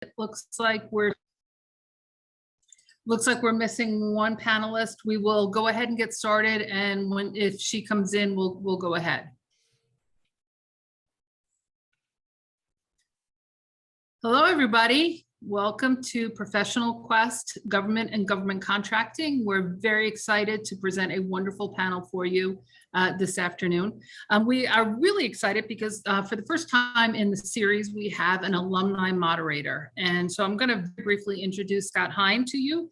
It looks like we're missing one panelist. We will go ahead and get started, and if she comes in, we'll go ahead. Hello, everybody. Welcome to ProfessionalQuest, Government and Government Contracting. We're very excited to present a wonderful panel for you this afternoon. We are really excited because for the first time in the series, we have an alumni moderator. And so I'm going to briefly introduce Scott Hine to you.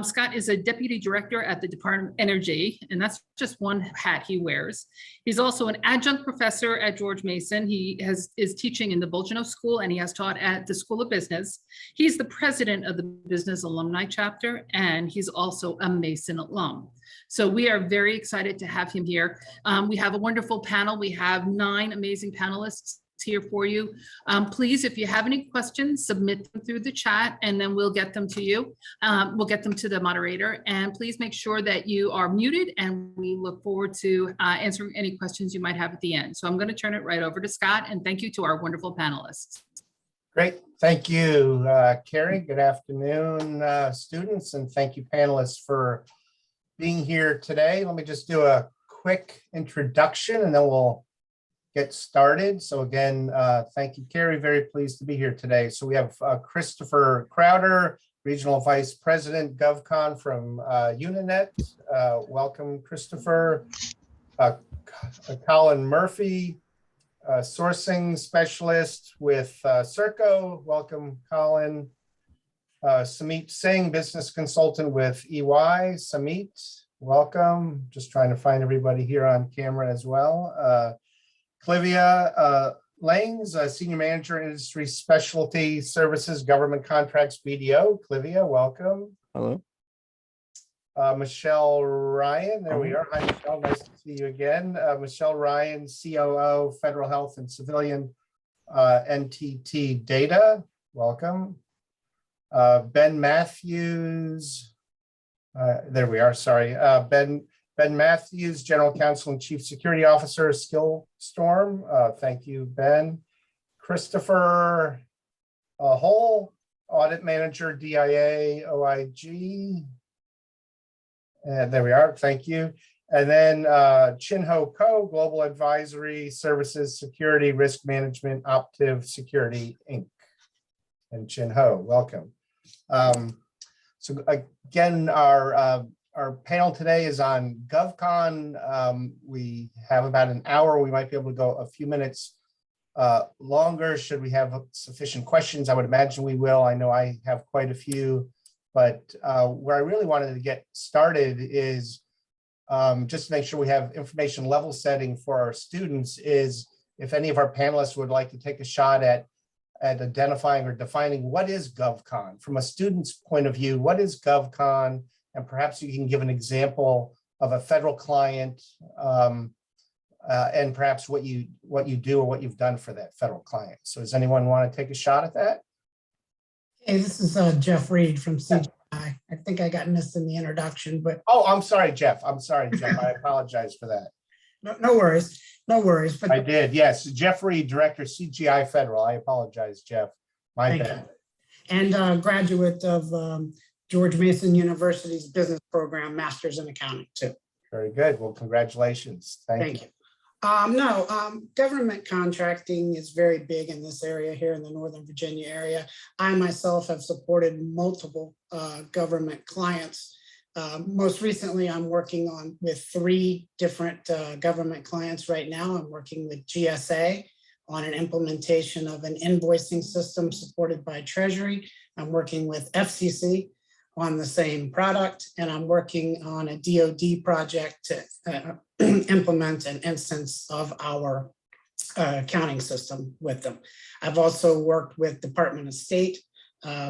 Scott is a Deputy Director at the Department of Energy, and that's just one hat he wears. He's also an adjunct professor at George Mason. He is teaching in the Bolgeno School, and he has taught at the School of Business. He's the president of the Business Alumni Chapter, and he's also a Mason alum. So we are very excited to have him here. We have a wonderful panel. We have 9 amazing panelists here for you. Please, if you have any questions, submit them through the chat, and then we'll get them to you. We'll get them to the moderator. And please make sure that you are muted, and we look forward to answering any questions you might have at the end. So I'm going to turn it right over to Scott, and thank you to our wonderful panelists. Great. Thank you, Carrie. Good afternoon, students, and thank you, panelists, for being here today. Let me just do a quick introduction, and then we'll get started. So again, thank you, Carrie. Very pleased to be here today. So we have Christopher Crowder, Regional Vice President, GovCon from Uninet. Welcome, Christopher. Colin Murphy, sourcing specialist with Serco. Welcome, Colin. Samit Singh, business consultant with EY. Samit, welcome. Just trying to find everybody here on camera as well. Clivia Langs, Senior Manager, Industry Specialty Services, Government Contracts, BDO. Clivia, welcome. Hello. Michele Ryan, there we are. Hi, Michele, nice to see you again. Michele Ryan, COO, Federal Health and Civilian NTT Data, welcome. Ben Matthews, there we are, sorry. Ben Matthews, General Counsel and Chief Security Officer, Skillstorm. Thank you, Ben. Christopher Hull, Audit Manager, DIA, OIG. And there we are, thank you. And then Chin-Ho Ko, Global Advisory Services, Security, Risk Management, Optiv Security, Inc. And Chin-Ho, welcome. So again, our panel today is on GovCon. We have about an hour. We might be able to go a few minutes longer. Should we have sufficient questions? I would imagine we will. I know I have quite a few, but where I really wanted to get started is just to make sure we have information level setting for our students is if any of our panelists would like to take a shot at identifying or defining what is GovCon. From a student's point of view, what is GovCon? And perhaps you can give an example of a federal client and perhaps what you do or what you've done for that federal client. So does anyone want to take a shot at that? Hey, this is Jeff Reed from CGI. I think I got missed in the introduction, but oh, I'm sorry, Jeff. I'm sorry, Jeff. I apologize for that. No worries. No worries. But I did, yes. Jeff Reed, Director, CGI Federal. I apologize, Jeff. My bad. And graduate of George Mason University's business program, Master's in Accounting, too. Very good. Well, congratulations. Thank you. Government contracting is very big in this area here in the Northern Virginia area. I myself have supported multiple government clients. Most recently, I'm working with 3 different government clients right now. I'm working with GSA on an implementation of an invoicing system supported by Treasury. I'm working with FCC on the same product, and I'm working on a DoD project to implement an instance of our accounting system with them. I've also worked with Department of State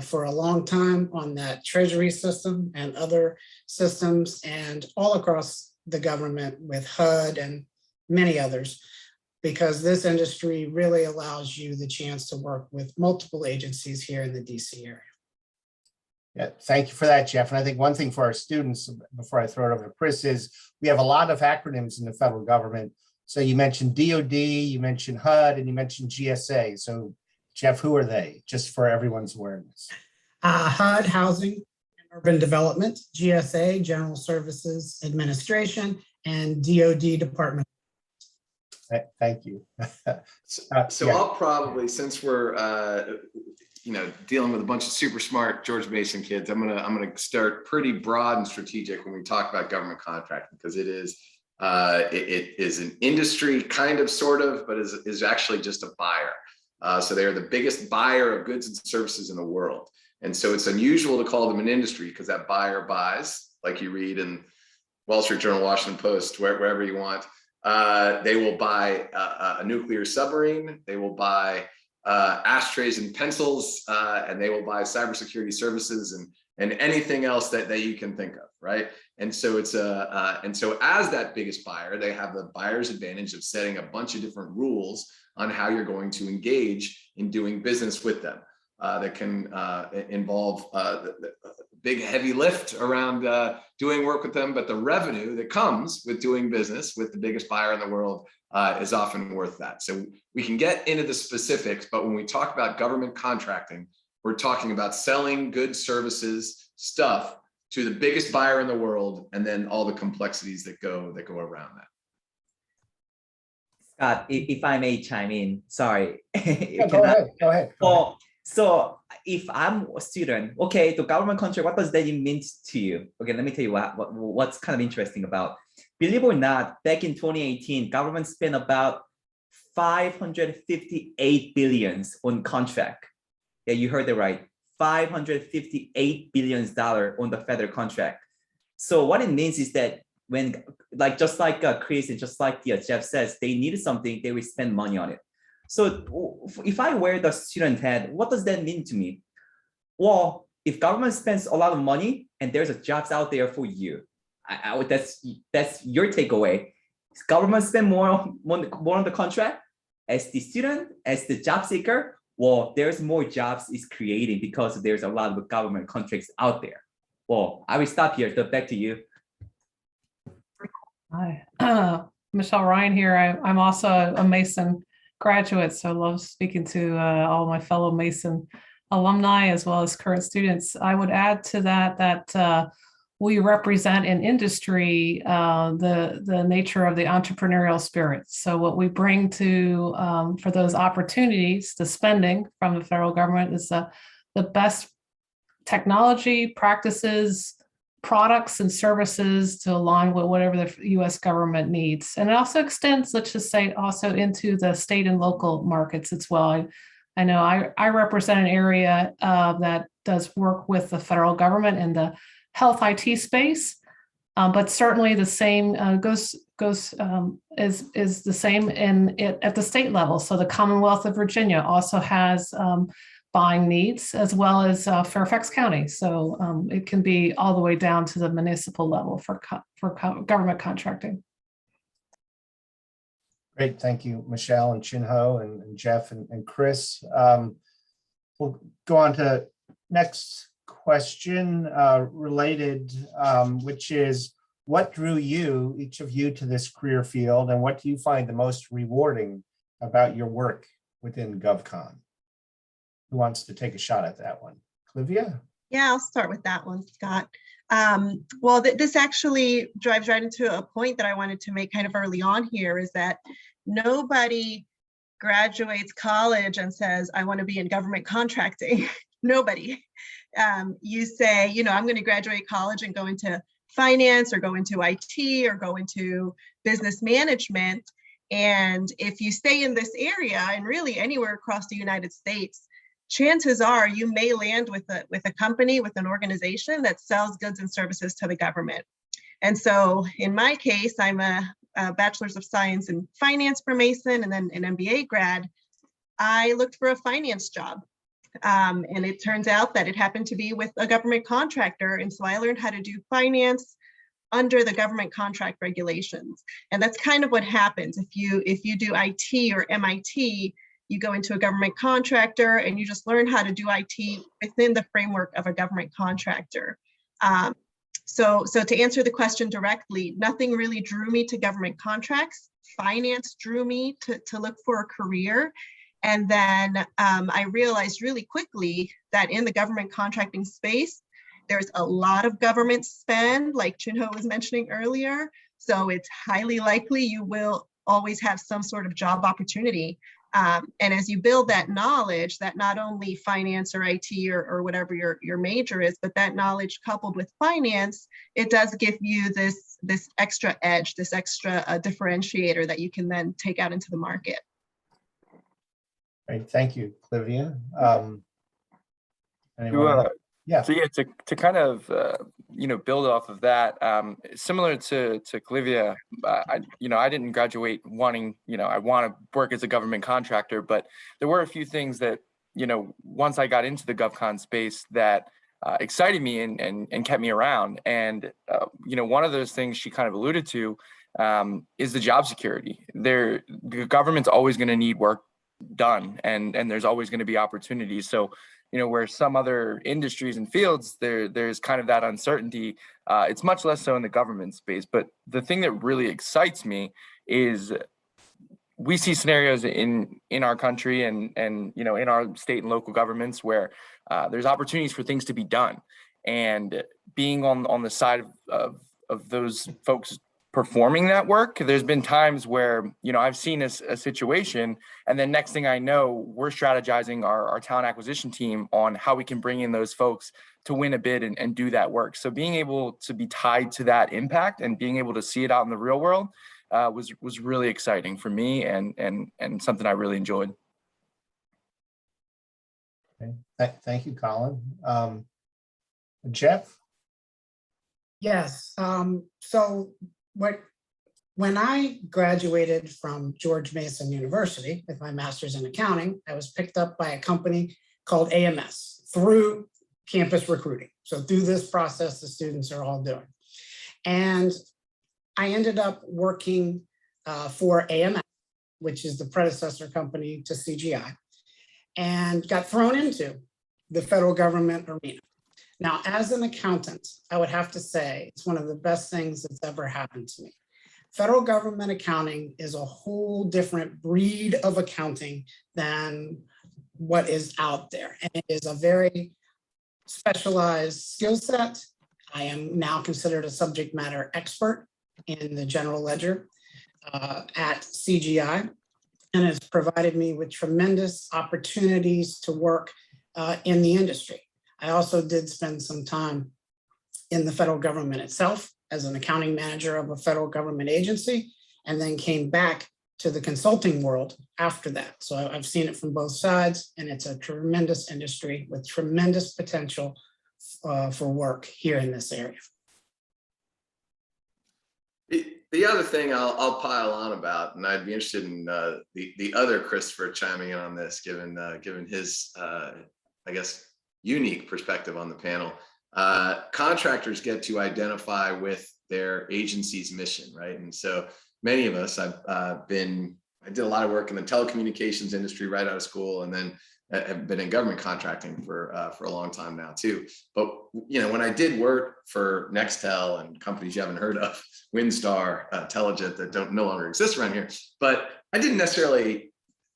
for a long time on that Treasury system and other systems, and all across the government with HUD and many others, because this industry really allows you the chance to work with multiple agencies here in the DC area. Yeah, thank you for that, Jeff. And I think one thing for our students, before I throw it over to Chris, is we have a lot of acronyms in the federal government. So you mentioned DOD, you mentioned HUD, and you mentioned GSA. So Jeff, who are they? Just for everyone's awareness. HUD, Housing and Urban Development, GSA, General Services Administration, and DoD Department. Thank you. So yeah. I'll probably, since we're dealing with a bunch of super smart George Mason kids, I'm gonna start pretty broad and strategic when we talk about government contracting, because it is an industry kind of, sort of, but is actually just a buyer. So they are the biggest buyer of goods and services in the world. And so it's unusual to call them an industry, because that buyer buys, like you read in Wall Street Journal, Washington Post, wherever you want. They will buy a nuclear submarine. They will buy ashtrays and pencils, and they will buy cybersecurity services and anything else that you can think of, right? And so it's so as that biggest buyer, they have the buyer's advantage of setting a bunch of different rules on how you're going to engage in doing business with them. That can involve the big heavy lift around doing work with them, but the revenue that comes with doing business with the biggest buyer in the world is often worth that. So we can get into the specifics, but when we talk about government contracting, we're talking about selling goods, services, stuff to the biggest buyer in the world, and then all the complexities that go around that. Scott, if I may chime in, sorry. Yeah, go ahead. So if I'm a student, okay, the government contract, what does that mean to you? Okay, let me tell you what's kind of interesting about. Believe it or not, back in 2018, government spent about 558 billions on contract. Yeah, you heard it right. $558 billion on the federal contract. So what it means is that when, just like Chris and just like Jeff says, they needed something, they will spend money on it. So if I wear the student hat, what does that mean to me? Well, if government spends a lot of money and there's a jobs out there for you, that's your takeaway. Government spend more on the contract. As the student, as the job seeker, well, there's more jobs is creating because there's a lot of government contracts out there. Well, I will stop here. So back to you. Hi, Michelle Ryan here. I'm also a Mason graduate, so I love speaking to all my fellow Mason alumni as well as current students. I would add to that we represent in industry the nature of the entrepreneurial spirit. So what we bring to for those opportunities, the spending from the federal government is the best technology, practices, products and services to align with whatever the U.S. government needs. And it also extends, let's just say, also into the state and local markets as well. I know I represent an area that does work with the federal government in the health IT space, but certainly the same is the same at the state level. So the Commonwealth of Virginia also has buying needs, as well as Fairfax County. So it can be all the way down to the municipal level for government contracting. Great, thank you, Michelle and Chin-Ho and Jeff and Chris. We'll go on to next question related, which is, what drew each of you to this career field, and what do you find the most rewarding about your work within GovCon? Who wants to take a shot at that one? Clivia? Yeah, I'll start with that one, Scott. Well, this actually drives right into a point that I wanted to make kind of early on here, is that nobody graduates college and says, I want to be in government contracting. Nobody. You say, I'm going to graduate college and go into finance or go into IT or go into business management. And if you stay in this area and really anywhere across the United States, chances are you may land with a company, with an organization that sells goods and services to the government. And so in my case, I'm a bachelor's of science in finance for Mason and then an MBA grad. I looked for a finance job. And it turns out that it happened to be with a government contractor. And so I learned how to do finance under the government contract regulations. And that's kind of what happens. If you do IT or MIT, you go into a government contractor and you just learn how to do IT within the framework of a government contractor. So to answer the question directly, nothing really drew me to government contracts. Finance drew me to look for a career. And then I realized really quickly that in the government contracting space, there's a lot of government spend, like Chunho was mentioning earlier. So it's highly likely you will always have some sort of job opportunity. And as you build that knowledge, that not only finance or IT or whatever your major is, but that knowledge coupled with finance, it does give you this extra edge, this extra differentiator that you can then take out into the market. Great, thank you, Clivia. Yeah. So yeah, to kind of build off of that, similar to Clivia, I didn't graduate wanting, I want to work as a government contractor, but there were a few things that once I got into the GovCon space that excited me and kept me around. And one of those things she kind of alluded to is the job security. The government's always going to need work done, and there's always going to be opportunities. So where some other industries and fields, there's kind of that uncertainty. It's much less so in the government space. But the thing that really excites me is we see scenarios in our country and in our state and local governments where there's opportunities for things to be done. And being on the side of those folks performing that work, there's been times where I've seen a situation, and then next thing I know, we're strategizing our talent acquisition team on how we can bring in those folks to win a bid and do that work. So being able to be tied to that impact and being able to see it out in the real world was really exciting for me and something I really enjoyed. Okay. Thank you, Colin. Jeff? Yes. So when I graduated from George Mason University with my master's in accounting, I was picked up by a company called AMS through campus recruiting. So through this process, the students are all doing. And I ended up working for AMS, which is the predecessor company to CGI, and got thrown into the federal government arena. Now, as an accountant, I would have to say it's one of the best things that's ever happened to me. Federal government accounting is a whole different breed of accounting than what is out there. And it is a very specialized skill set. I am now considered a subject matter expert in the general ledger at CGI, and has provided me with tremendous opportunities to work in the industry. I also did spend some time in the federal government itself as an accounting manager of a federal government agency, and then came back to the consulting world after that. So I've seen it from both sides, and it's a tremendous industry with tremendous potential for work here in this area. The other thing I'll pile on about, and I'd be interested in the other Christopher chiming in on this, given his, I guess, unique perspective on the panel. Contractors get to identify with their agency's mission, right? And so many of us, I did a lot of work in the telecommunications industry right out of school, and then have been in government contracting for a long time now too. But when I did work for Nextel and companies you haven't heard of, Windstar, Telligent, that no longer exist around here, but I didn't necessarily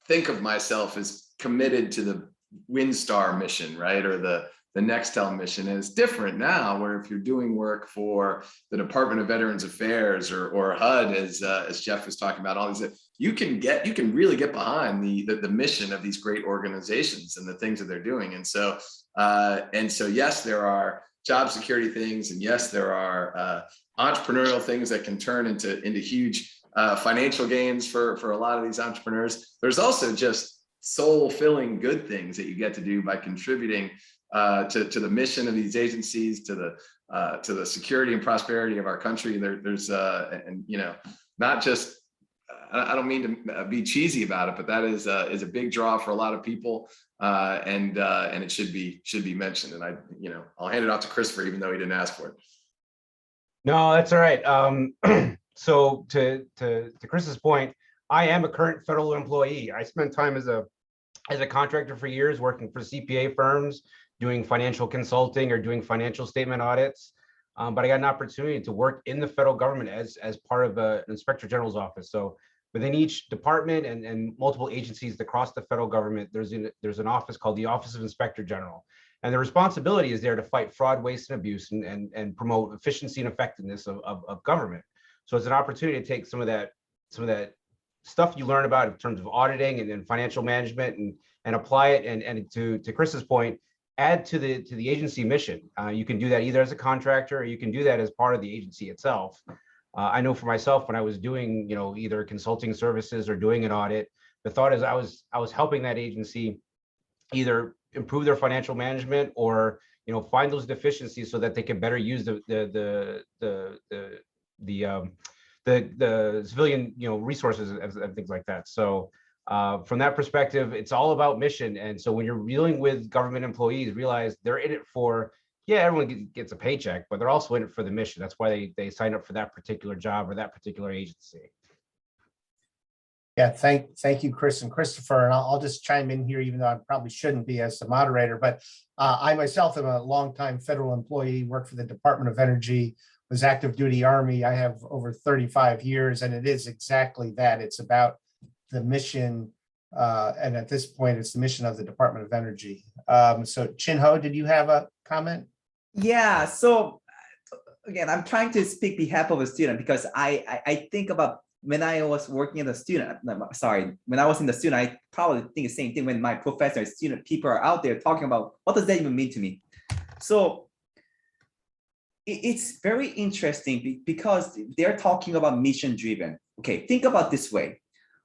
think of myself as committed to the Windstar mission, right, or the Nextel mission. And it's different now, where if you're doing work for the Department of Veterans Affairs or HUD, as Jeff was talking about, all these, you can really get behind the mission of these great organizations and the things that they're doing. And so yes, there are job security things, and yes, there are entrepreneurial things that can turn into huge financial gains for a lot of these entrepreneurs. There's also just soul-filling good things that you get to do by contributing to the mission of these agencies, to the security and prosperity of our country. There's not just, I don't mean to be cheesy about it, but that is a big draw for a lot of people, and it should be mentioned. And I'll hand it off to Christopher, even though he didn't ask for it. No, that's all right. So to Chris's point, I am a current federal employee. I spent time as a contractor for years working for CPA firms, doing financial consulting or doing financial statement audits. But I got an opportunity to work in the federal government as part of an inspector general's office. So within each department and multiple agencies across the federal government, there's an office called the Office of Inspector General. And the responsibility is there to fight fraud, waste, and abuse and promote efficiency and effectiveness of government. So it's an opportunity to take some of that stuff you learn about in terms of auditing and then financial management and apply it and to Chris's point, add to the agency mission. You can do that either as a contractor or you can do that as part of the agency itself. I know for myself, when I was doing, either consulting services or doing an audit, the thought is I was helping that agency either improve their financial management or, find those deficiencies so that they can better use the civilian, resources and things like that. So from that perspective, it's all about mission. And so when you're dealing with government employees, realize they're in it for, everyone gets a paycheck, but they're also in it for the mission. That's why they sign up for that particular job or that particular agency. Yeah, thank you, Chris and Christopher. And I'll just chime in here, even though I probably shouldn't be as the moderator, but I myself am a longtime federal employee, worked for the Department of Energy, was active duty Army. I have over 35 years, and it is exactly that. It's about the mission. And at this point, it's the mission of the Department of Energy. So Chin Ho, did you have a comment? Yeah, so again, I'm trying to speak behalf of a student because I think about when I was working as a student, when I was in the student, I probably think the same thing when my professor, student, people are out there talking about what does that even mean to me? So it's very interesting because they're talking about mission driven. Okay, think about this way.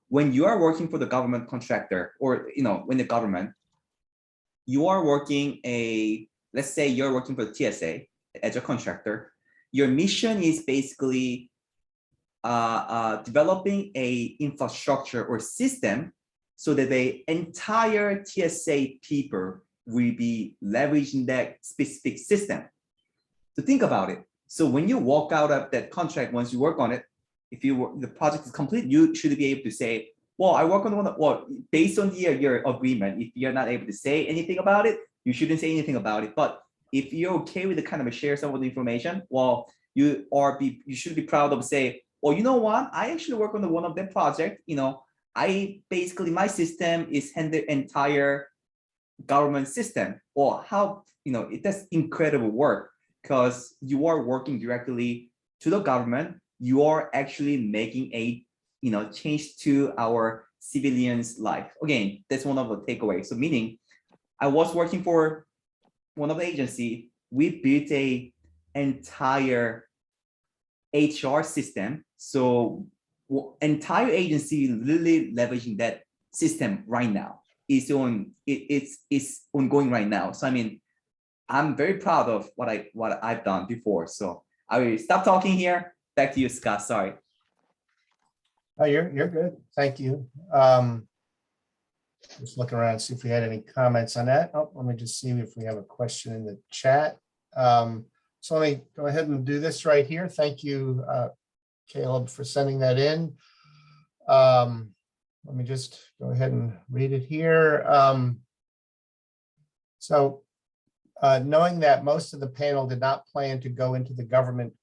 When you are working for the government contractor or, when the government, you are working let's say you're working for the TSA as a contractor, your mission is basically developing a infrastructure or system so that the entire TSA people will be leveraging that specific system. So think about it. So when you walk out of that contract, once you work on it, if the project is complete, you should be able to say, well, I work on the one that, well, based on your agreement, if you're not able to say anything about it, you shouldn't say anything about it. But if you're okay with the kind of share some of the information, well, you should be proud of say, well, you know what? I actually work on one of that project. My system is handle entire government system, or how, that's incredible work because you are working directly to the government. You are actually making a, change to our civilians' life. Again, that's one of the takeaways. So meaning I was working for one of the agency. We built a entire HR system. So entire agency literally leveraging that system right now. It's ongoing right now. So I mean, I'm very proud of what I've done before. So I will stop talking here. Back to you, Scott. Sorry. Oh, you're good. Thank you. Just looking around, see if we had any comments on that. Oh, let me just see if we have a question in the chat. So let me go ahead and do this right here. Thank you, Caleb, for sending that in. Let me just go ahead and read it here. Knowing that most of the panel did not plan to go into government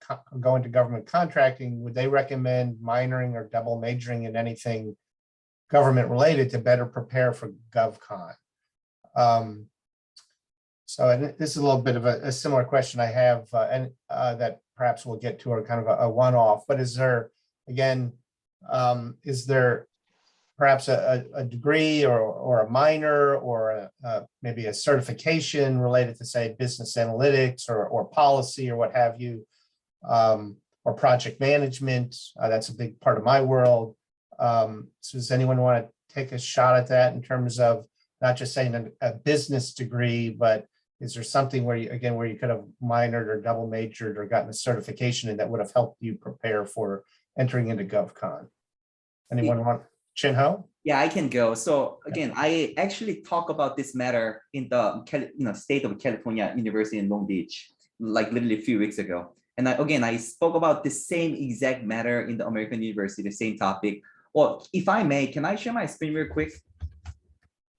contracting, would they recommend minoring or double majoring in anything government related to better prepare for GovCon? So this is a little bit of a similar question I have, and that perhaps we'll get to, or kind of a one-off. But is there, again, is there perhaps a degree or a minor or maybe a certification related to, say, business analytics or policy or what have you, or project management? That's a big part of my world. So does anyone want to take a shot at that in terms of not just saying a business degree, but is there something where you could have minored or double majored or gotten a certification and that would have helped you prepare for entering into GovCon? Anyone want? Chin Ho? Yeah, I can go. So again, I actually talk about this matter in the state of California University in Long Beach, like literally a few weeks ago. And I spoke about the same exact matter in the American University, the same topic. Well, if I may, can I share my screen real quick?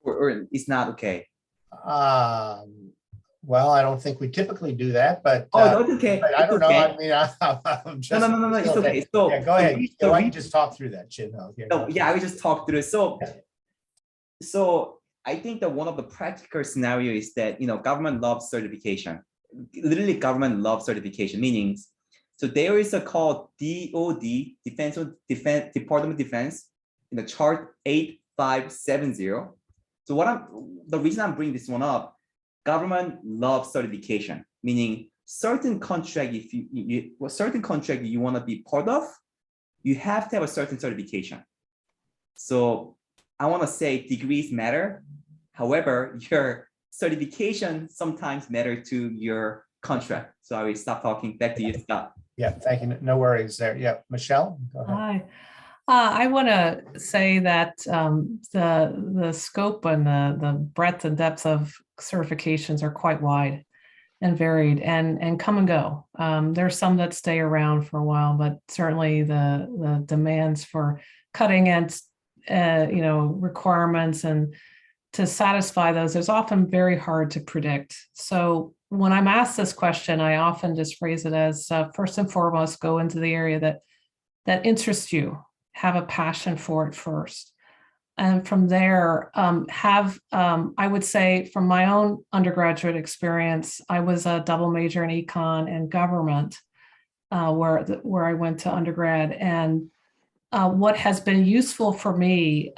Or it's not okay? Well, I don't think we typically do that, but Oh, that's okay. but I It's don't know. okay. I mean, I'm just. No, it's okay. So Yeah, go ahead. the Go ahead and just talk through that, Chinho. yeah, I will just talk through it. So, Yeah. so I think that one of the practical scenario is that, government loves certification. Literally, government loves certification, meaning, so there is a called DOD, Department of Defense, in the chart 8570. So the reason I'm bringing this one up, government loves certification, meaning certain contract, if certain contract you want to be part of, you have to have a certain certification. So I want to say degrees matter. However, your certification sometimes matter to your contract. So I will stop talking. Back to you, Scott. Yeah, thank you. No worries there. Yeah, Michele, go ahead. Hi. I want to say that the scope and the breadth and depth of certifications are quite wide and varied and come and go. There's some that stay around for a while, but certainly the demands for cutting edge, requirements and to satisfy those is often very hard to predict. So when I'm asked this question, I often just phrase it as first and foremost, go into the area that interests you, have a passion for it first. And from there, I would say from my own undergraduate experience, I was a double major in econ and government, where I went to undergrad. And what has been useful for me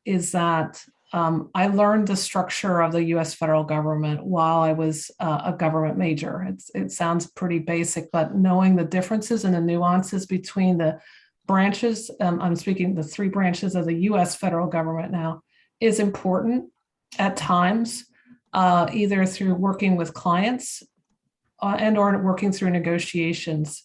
is that I learned the structure of the U.S. federal government while I was a government major. It sounds pretty basic, but knowing the differences and the nuances between the branches, I'm speaking the three branches of the U.S. federal government now, is important at times, either through working with clients and or working through negotiations.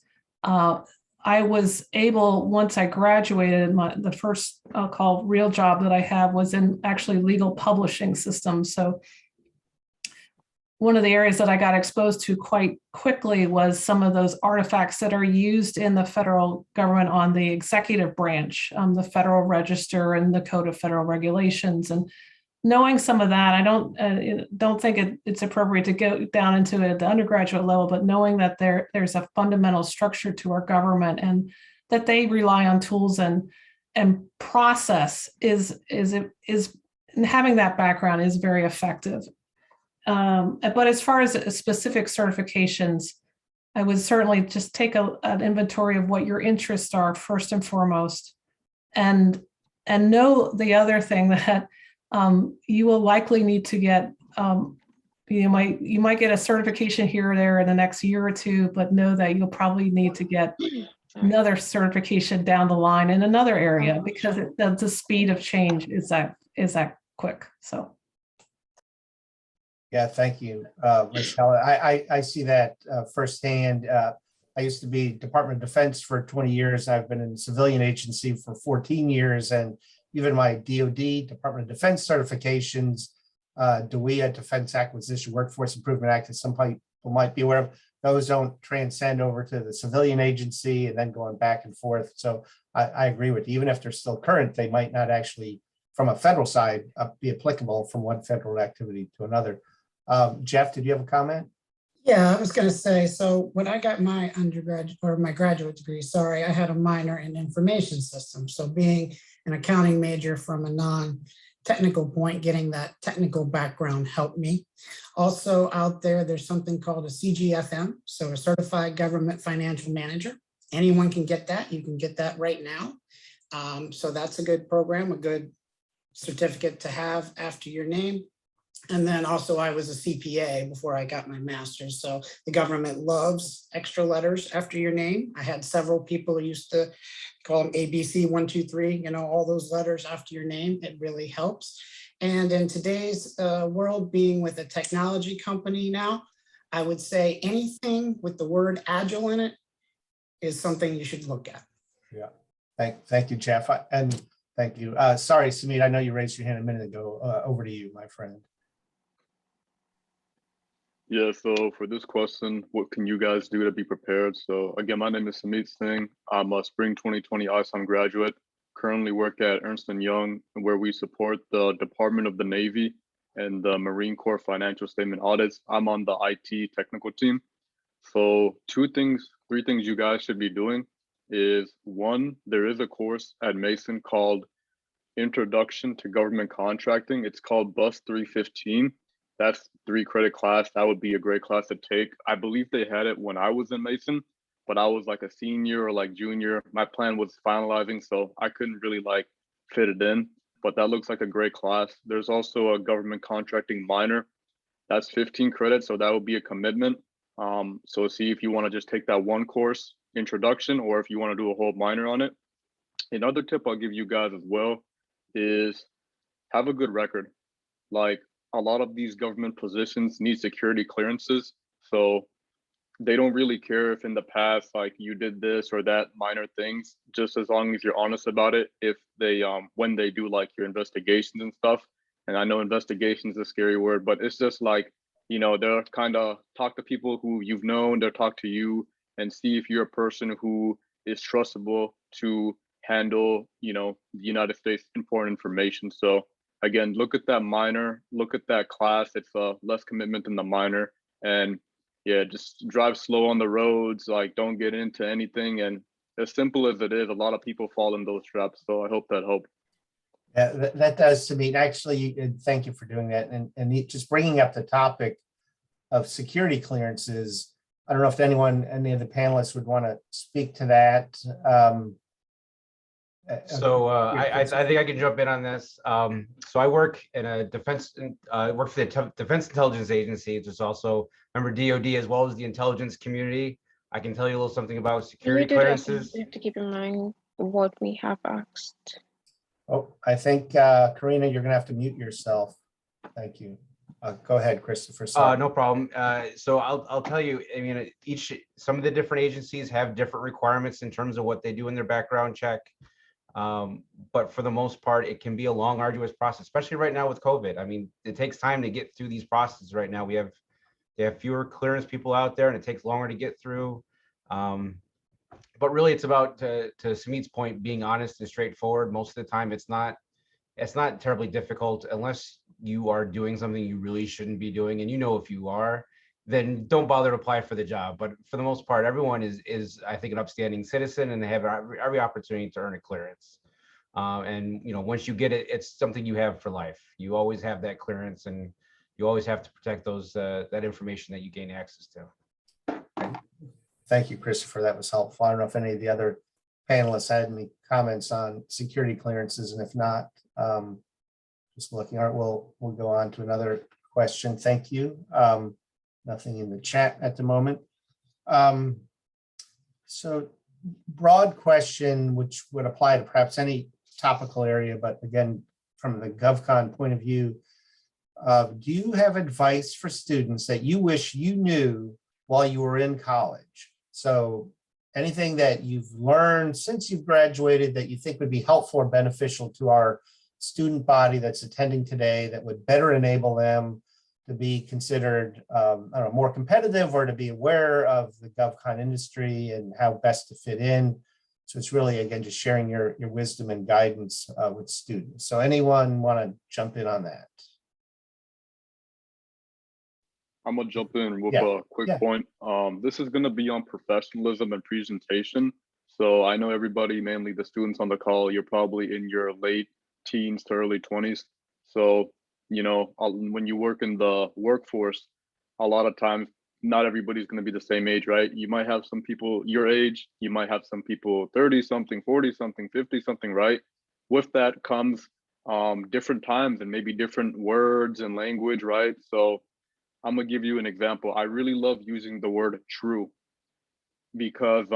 I was able, once I graduated, the first I'll call real job that I have was in actually legal publishing systems. So one of the areas that I got exposed to quite quickly was some of those artifacts that are used in the federal government on the executive branch, the Federal Register and the Code of Federal Regulations. And knowing some of that, I don't think it's appropriate to go down into it at the undergraduate level, but knowing that there's a fundamental structure to our government and that they rely on tools and process is having that background is very effective. But as far as specific certifications, I would certainly just take an inventory of what your interests are first and foremost, and know the other thing that you will likely need to get. You might get a certification here or there in the next year or two, but know that you'll probably need to get another certification down the line in another area because the speed of change is that quick. So. Yeah, thank you, Michele. I see that firsthand. I used to be Department of Defense for 20 years. I've been in civilian agency for 14 years, and even my DoD, Department of Defense certifications, DWIA, Defense Acquisition Workforce Improvement Act, as some people might be aware of, those don't transcend over to the civilian agency and then going back and forth. So I agree with you. Even if they're still current, they might not actually, from a federal side, be applicable from one federal activity to another. Jeff, did you have a comment? Yeah, I was going to say, so when I got my undergraduate or my graduate degree, I had a minor in information systems. So being an accounting major from a non-technical point, getting that technical background helped me. Also out there's something called a CGFM, so a Certified Government Financial Manager. Anyone can get that. You can get that right now. So that's a good program, a good certificate to have after your name. And then also I was a CPA before I got my master's. So the government loves extra letters after your name. I had several people who used to call them ABC 1, 2, 3, all those letters after your name. It really helps. And in today's world, being with a technology company now, I would say anything with the word agile in it is something you should look at. Yeah, thank you, Jeff. And thank you. Sorry, Samir, I know you raised your hand a minute ago. Over to you, my friend. Yeah, so for this question, what can you guys do to be prepared? So again, my name is Samir Singh. I'm a spring 2020 ISOM graduate, currently work at Ernst & Young, where we support the Department of the Navy and the Marine Corps financial statement audits. I'm on the IT technical team. So three things you guys should be doing is, one, there is a course at Mason called Introduction to Government Contracting. It's called BUS 315. That's 3-credit class. That would be a great class to take. I believe they had it when I was in Mason, but I was like a senior or like junior. My plan was finalizing, so I couldn't really like fit it in, but that looks like a great class. There's also a government contracting minor. That's 15 credits, so that would be a commitment. So see if you want to just take that one course, introduction, or if you want to do a whole minor on it. Another tip I'll give you guys as well is have a good record. Like, a lot of these government positions need security clearances. So they don't really care if in the past, like, you did this or that minor things, just as long as you're honest about it. If they, when they do like your investigations and stuff, and I know investigation is a scary word, but it's just like, you know, they'll kind of talk to people who you've known, they'll talk to you and see if you're a person who is trustable to handle, you know, the United States important information. So again, look at that minor, look at that class. It's less commitment than the minor. And yeah, just drive slow on the roads, like don't get into anything. And as simple as it is, a lot of people fall in those traps. So I hope that helped. Yeah, that does to me. Actually, thank you for doing that. And just bringing up the topic of security clearances. I don't know if any of the panelists would want to speak to that. So I think I can jump in on this. So I work in a work for the Defense Intelligence Agency. It's also member DoD as well as the intelligence community. I can tell you a little something about security clearances. You have to keep in mind what we have asked. Oh, I think, Karina, you're going to have to mute yourself. Thank you. Go ahead, Christopher. Sorry. No problem. So I'll tell you, I mean, some of the different agencies have different requirements in terms of what they do in their background check. But for the most part, it can be a long, arduous process, especially right now with COVID. I mean, it takes time to get through these processes right now. They have fewer clearance people out there and it takes longer to get through. But really it's about, to Samit's point, being honest and straightforward. Most of the time it's not terribly difficult unless you are doing something you really shouldn't be doing. And you know, if you are, then don't bother to apply for the job. But for the most part, everyone is I think an upstanding citizen and they have every opportunity to earn a clearance. And you know, once you get it, it's something you have for life. You always have that clearance and you always have to protect those that information that you gain access to. Thank you, Christopher. That was helpful. I don't know if any of the other panelists had any comments on security clearances, and if not, just looking. All right, we'll go on to another question. Thank you. Nothing in the chat at the moment. So broad question, which would apply to perhaps any topical area, but again, from the GovCon point of view, do you have advice for students that you wish you knew while you were in college? So anything that you've learned since you've graduated that you think would be helpful or beneficial to our student body that's attending today that would better enable them to be considered I don't know, more competitive or to be aware of the GovCon industry and how best to fit in. So it's really, again, just sharing your wisdom and guidance with students. So anyone want to jump in on that? I'm gonna jump in with a quick point. This is gonna be on professionalism and presentation. So I know everybody, mainly the students on the call, you're probably in your late teens to early 20s. So, you know, when you work in the workforce, a lot of times, not everybody's gonna be the same age, right? You might have some people your age, you might have some people 30 something, 40 something, 50 something, right? With that comes different times and maybe different words and language, right? So I'm gonna give you an example. I really love using the word true because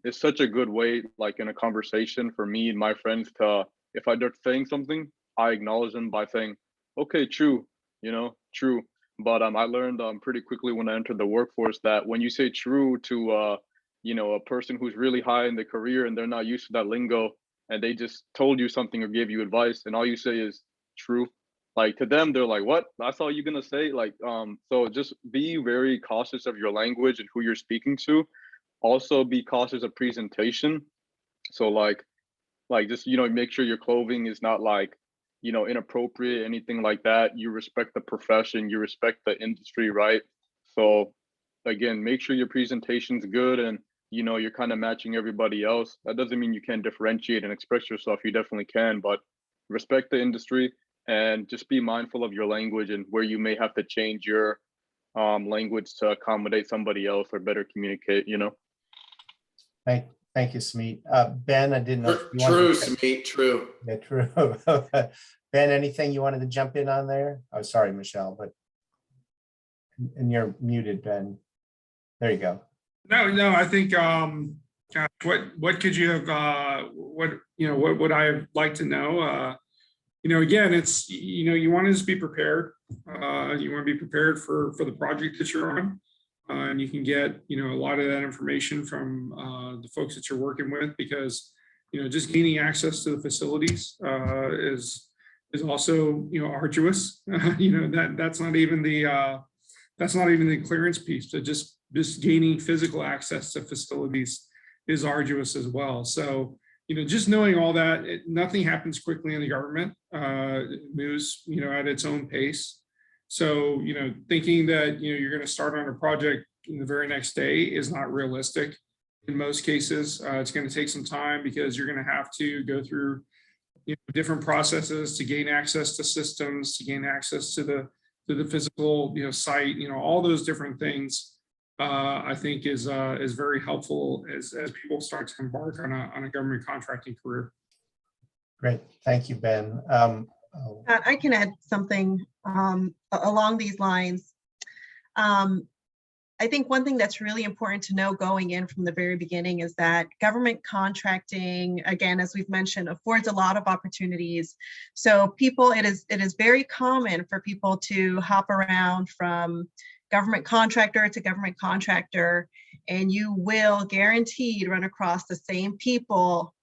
it's such a good way, like in a conversation for me and my friends to, if they're saying something, I acknowledge them by saying, okay, true, you know, true. But I learned pretty quickly when I entered the workforce that when you say true to, you know, a person who's really high in the career and they're not used to that lingo and they just told you something or gave you advice and all you say is true. Like to them, they're like, what? That's all you're gonna say? Like, so just be very cautious of your language and who you're speaking to. Also be cautious of presentation. So like just, you know, make sure your clothing is not like, inappropriate, anything like that. You respect the profession, you respect the industry, right? So again, make sure your presentation's good and you're kind of matching everybody else. That doesn't mean you can't differentiate and express yourself. You definitely can, but respect the industry and just be mindful of your language and where you may have to change your language to accommodate somebody else or better communicate, Thank you, Samir. Ben, I didn't know. if you wanted True, to- Samir, true. Yeah, true. Ben, anything you wanted to jump in on there? Oh, sorry, Michele, but and you're muted, Ben. There you go. No, I think what could you have what would I have liked to know? Again, it's you want to just be prepared. You want to be prepared for the project that you're on. And you can get a lot of that information from the folks that you're working with, because just gaining access to the facilities is also arduous. That's not even the clearance piece. So just gaining physical access to facilities is arduous as well. So just knowing all that, nothing happens quickly in the government. It moves at its own pace. So, thinking that, you're going to start on a project in the very next day is not realistic. In most cases, it's going to take some time, because you're going to have to go through different processes to gain access to systems, to gain access to the physical site. All those different things, I think is very helpful as people start to embark on a government contracting career. Great, thank you, Ben. I can add something along these lines. I think one thing that's really important to know going in from the very beginning is that government contracting, again, as we've mentioned, affords a lot of opportunities. So it is very common for people to hop around from government contractor to government contractor, and you will guaranteed run across the same people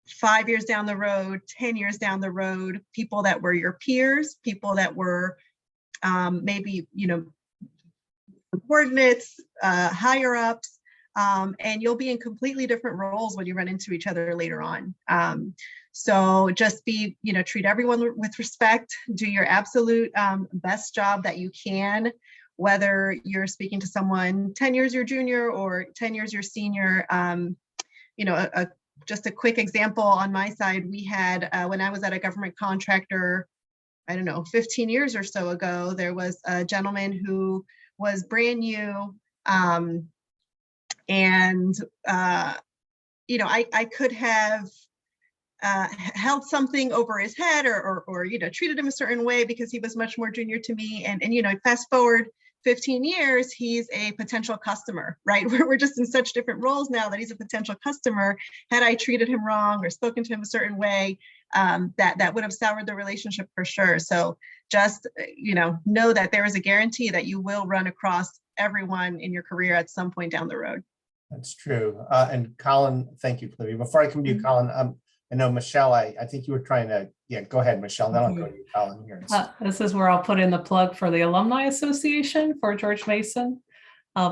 5 years down the road, 10 years down the road, people that were your peers, people that were maybe, coordinates, higher ups, and you'll be in completely different roles when you run into each other later on. So just treat everyone with respect, do your absolute best job that you can, whether you're speaking to someone 10 years your junior or 10 years your senior. Just a quick example on my side, we had, when I was at a government contractor, 15 years or so ago, there was a gentleman who was brand new. I could have held something over his head or treated him a certain way because he was much more junior to me. And fast forward 15 years, he's a potential customer, right? We're just in such different roles now that he's a potential customer. Had I treated him wrong or spoken to him a certain way, that would have soured the relationship for sure. So just, know that there is a guarantee that you will run across everyone in your career at some point down the road. That's true. And Colin, thank you, Clivia. Before I come to you, Colin, I know Michele, I think you were trying to, go ahead, Michele, then I'll go to you, Colin. Here. This is where I'll put in the plug for the Alumni Association for George Mason.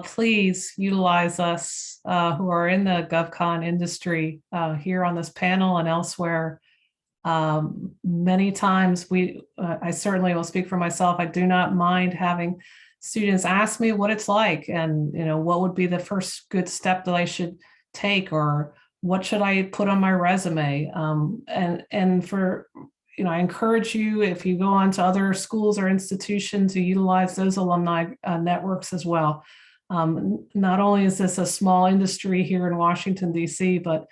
Please utilize us who are in the GovCon industry here on this panel and elsewhere. Many times I certainly will speak for myself. I do not mind having students ask me what it's like and, what would be the first good step that I should take, or what should I put on my resume? And for, I encourage you, if you go on to other schools or institutions, to utilize those alumni networks as well. Not only is this a small industry here in Washington, D.C., but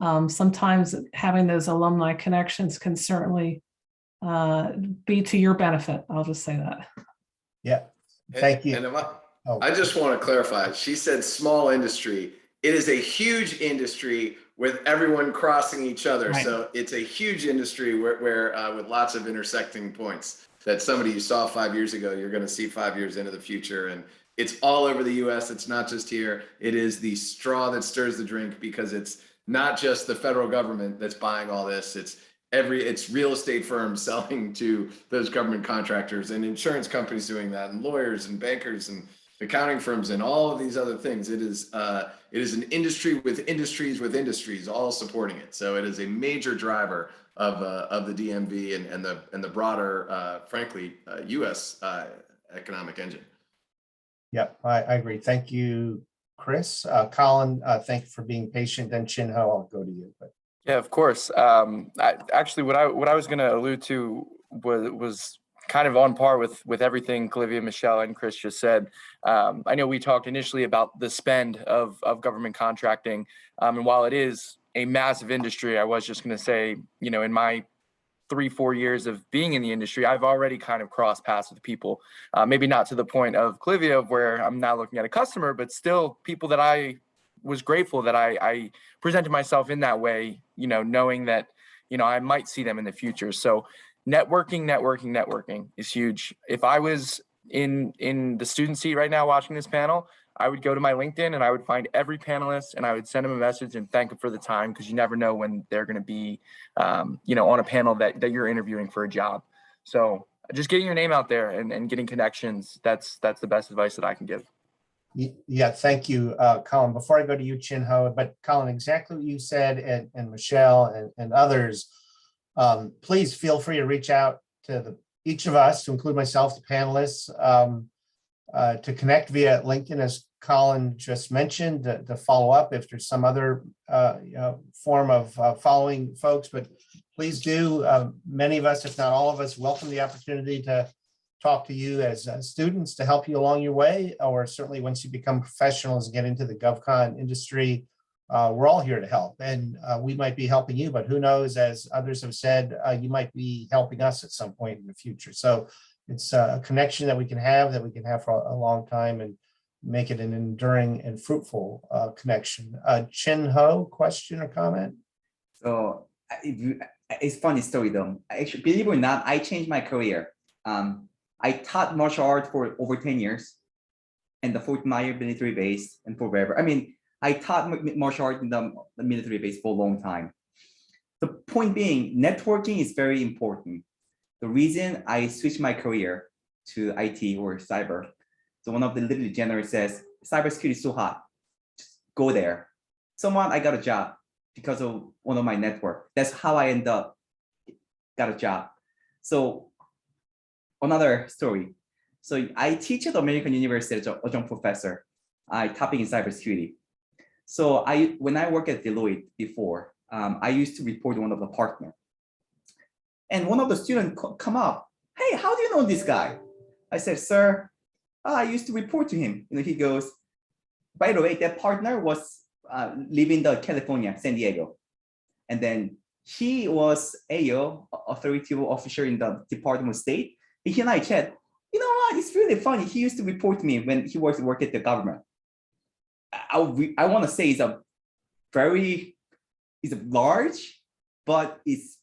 sometimes having those alumni connections can certainly be to your benefit. I'll just say that. Yeah, thank you. And I just want to clarify, she said small industry. It is a huge industry with everyone crossing each other. Right. So it's a huge industry where with lots of intersecting points that somebody you saw 5 years ago, you're going to see 5 years into the future. And it's all over the US. It's not just here. It is the straw that stirs the drink, because it's not just the federal government that's buying all this. It's real estate firms selling to those government contractors, and insurance companies doing that, and lawyers and bankers and accounting firms and all of these other things. It is an industry with industries all supporting it. So it is a major driver of the DMV and the broader, frankly, U.S. Economic engine. Yep, I agree. Thank you, Chris. Colin, thank you for being patient. Then Chin Ho, I'll go to you. But Yeah, of course. Actually, what I was going to allude to was kind of on par with everything Olivia, Michele, and Chris just said. I know we talked initially about the spend of government contracting, and while it is a massive industry, I was just going to say, in my 3-4 years of being in the industry, I've already kind of crossed paths with people, maybe not to the point of Olivia, where I'm now looking at a customer, but still people that I was grateful that I presented myself in that way, knowing that, I might see them in the future. So networking is huge. If I was in the student seat right now watching this panel, I would go to my LinkedIn and I would find every panelist and I would send them a message and thank them for the time, because you never know when they're going to be, on a panel that you're interviewing for a job. So just getting your name out there and getting connections, that's the best advice that I can give. yeah, thank you, Colin. Before I go to you, Chin Ho, but Colin, exactly what you said, and Michele and others, please feel free to reach out to each of us, to include myself, the panelists, to connect via LinkedIn, as Colin just mentioned, to follow up if there's some other form of following folks. But please do. Many of us, if not all of us, welcome the opportunity to talk to you as students to help you along your way, or certainly once you become professionals and get into the GovCon industry. We're all here to help, and we might be helping you, but who knows, as others have said, you might be helping us at some point in the future. So it's a connection that we can have for a long time and make it an enduring and fruitful connection. Chin Ho, question or comment? So it's funny story though. Actually, believe it or not, I changed my career. I taught martial art for over 10 years in the Fort Myers military base and forever. I taught martial art in the military base for a long time. The point being, networking is very important. The reason I switched my career to IT or cyber, so one of the literally generals says, cybersecurity is so hot, just go there. I got a job because of one of my network. That's how I end up got a job. So another story. So I teach at American University as an adjunct professor. I topic in cybersecurity. So when I worked at Deloitte before, I used to report to one of the partners. And one of the students come up, hey, how do you know this guy? I said, sir, I used to report to him. He goes, by the way, that partner was living in California, San Diego. And then he was AO, authoritative officer in the Department of State. He and I chat, you know what, it's really funny. He used to report to me when he was working at the government. I want to say it's large, but it's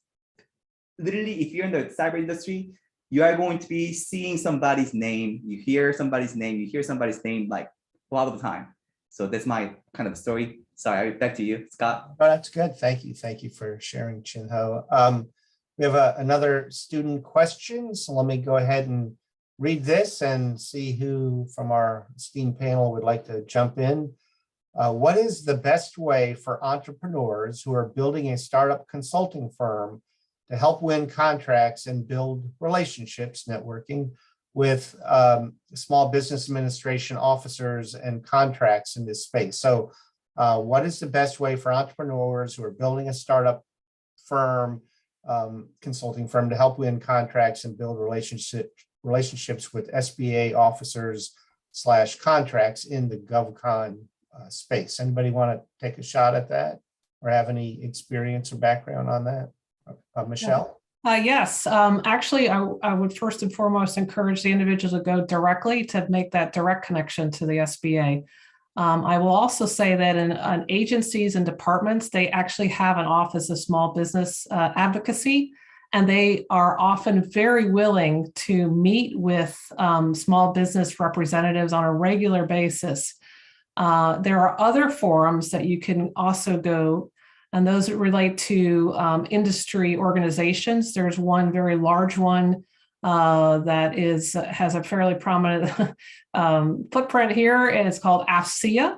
literally, if you're in the cyber industry, you are going to be seeing somebody's name. You hear somebody's name like a lot of the time. So that's my kind of story. Sorry, back to you, Scott. Oh, that's good. Thank you. Thank you for sharing, Chin Ho. We have another student question. So let me go ahead and read this and see who from our esteemed panel would like to jump in. What is the best way for entrepreneurs who are building a startup consulting firm to help win contracts and build relationships, networking with small business administration officers and contracts in this space? So what is the best way for entrepreneurs who are building a startup firm, consulting firm, to help win contracts and build relationships with SBA officers / contracts in the GovCon space? Anybody want to take a shot at that or have any experience or background on that? Michele? Yes, actually, I would first and foremost encourage the individual to go directly to make that direct connection to the SBA. I will also say that in agencies and departments, they actually have an office of small business advocacy, and they are often very willing to meet with small business representatives on a regular basis. There are other forums that you can also go, and those relate to industry organizations. There's one very large one that has a fairly prominent footprint here, and it's called AFCEA.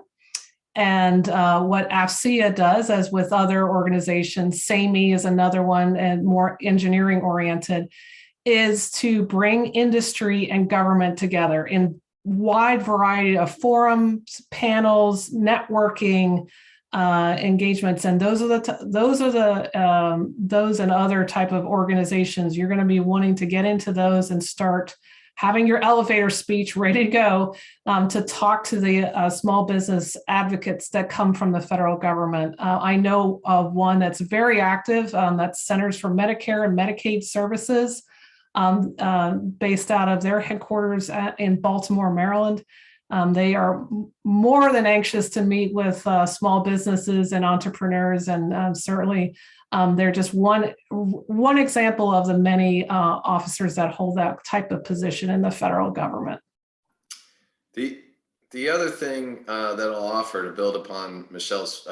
And what AFCEA does, as with other organizations, Sami is another one and more engineering oriented, is to bring industry and government together in wide variety of forums, panels, networking, engagements, and those and other type of organizations. You're going to be wanting to get into those and start having your elevator speech ready to go to talk to the small business advocates that come from the federal government. I know of one that's very active, that's Centers for Medicare and Medicaid Services, based out of their headquarters in Baltimore, Maryland. They are more than anxious to meet with small businesses and entrepreneurs, and certainly they're just one example of the many officers that hold that type of position in the federal government. The other thing that I'll offer to build upon Michelle's